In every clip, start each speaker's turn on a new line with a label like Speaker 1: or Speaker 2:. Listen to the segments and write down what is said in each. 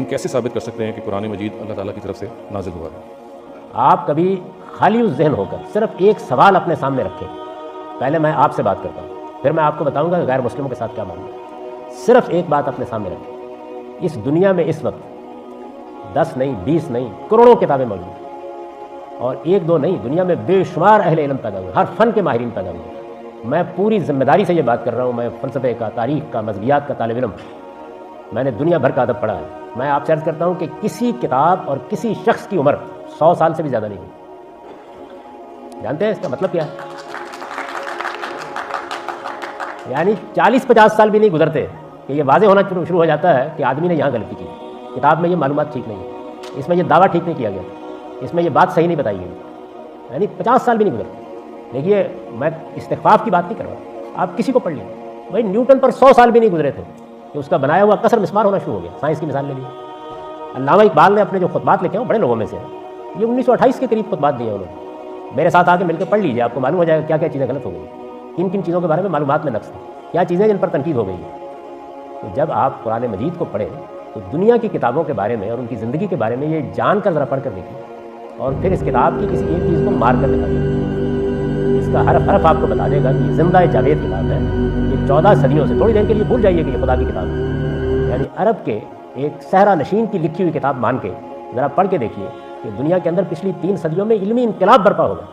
Speaker 1: کیسے ثابت کر سکتے ہیں کہ قرآن مجید اللہ تعالیٰ کی طرف سے نازل ہوا ہے؟
Speaker 2: آپ کبھی خالی ذہن ہو کر صرف ایک سوال اپنے سامنے رکھیں. پہلے میں آپ سے بات کرتا ہوں، پھر میں آپ کو بتاؤں گا کہ غیر مسلموں کے ساتھ کیا معاملہ ہے. صرف ایک بات اپنے سامنے رکھیں، اس دنیا میں اس وقت 10 نہیں 20 نہیں کروڑوں کتابیں موجود ہیں، اور ایک دو نہیں، دنیا میں بے شمار اہل علم پیدا ہوئے، ہر فن کے ماہرین پیدا ہوئے. میں پوری ذمہ داری سے یہ بات کر رہا ہوں، میں فلسفے کا، تاریخ کا، مذہبیات کا طالب علم ہوں، میں نے دنیا بھر کا ادب پڑھا ہے. میں آپ سے عرض کرتا ہوں کہ کسی کتاب اور کسی شخص کی عمر 100 سال سے بھی زیادہ نہیں ہوئی. جانتے ہیں اس کا مطلب کیا ہے؟ یعنی 40-50 سال بھی نہیں گزرتے کہ یہ واضح ہونا شروع ہو جاتا ہے کہ آدمی نے یہاں غلطی کی، کتاب میں یہ معلومات ٹھیک نہیں ہے، اس میں یہ دعویٰ ٹھیک نہیں کیا گیا، اس میں یہ بات صحیح نہیں بتائی گئی. یعنی 50 سال بھی نہیں گزرتے. دیکھیے میں استخفاف کی بات نہیں کر رہا، آپ کسی کو پڑھ لیں. بھائی نیوٹن پر 100 سال بھی نہیں گزرے تھے کہ اس کا بنایا ہوا کثر مسمار ہونا شروع ہو گیا. سائنس کی مثال لے لیجیے. علامہ اقبال نے اپنے جو خطبات لکھے ہیں بڑے لوگوں میں سے ہیں، یہ 1928 کے قریب خطبات دیے انہوں نے. میرے ساتھ آ کے مل کے پڑھ لیجیے، آپ کو معلوم ہو جائے گا کیا کیا چیزیں غلط ہو گئی، کن کن چیزوں کے بارے میں معلومات میں نقص تھا، کیا چیزیں جن پر تنقید ہو گئی. تو جب آپ قرآن مجید کو پڑھیں تو دنیا کی کتابوں کے بارے میں اور ان کی زندگی کے بارے میں یہ جان کر ذرا پڑھ کر دیکھیے، اور پھر اس کتاب کی کسی ایک چیز کو مار کر دکھا دیں. اس کا حرف حرف آپ کو بتا دے گا کہ یہ زندہ جاوید کتاب ہے. یہ 14 صدیوں سے، تھوڑی دیر کے لیے بھول جائیے کہ یہ خدا کی کتاب ہے، یعنی عرب کے ایک صحرا نشین کی لکھی ہوئی کتاب مان کے ذرا پڑھ کے دیکھیے کہ دنیا کے اندر پچھلی 3 صدیوں میں علمی انقلاب برپا ہوگا.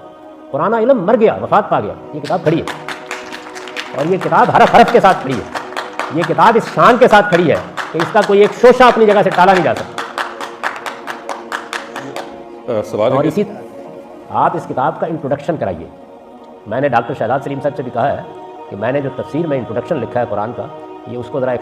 Speaker 2: پرانا علم مر گیا، وفات پا گیا. یہ کتاب کھڑی ہے، اور یہ کتاب حرف حرف کے ساتھ کھڑی ہے. یہ کتاب اس شان کے ساتھ کھڑی ہے کہ اس کا کوئی ایک شوشہ اپنی جگہ سے ٹالا نہیں جا سکتا. اور اسی آپ اس کتاب کا انٹروڈکشن کرائیے. میں نے ڈاکٹر شہزاد سلیم صاحب سے بھی کہا ہے کہ میں نے جو تفسیر میں انٹروڈکشن لکھا ہے قرآن کا، یہ اس کو ذرا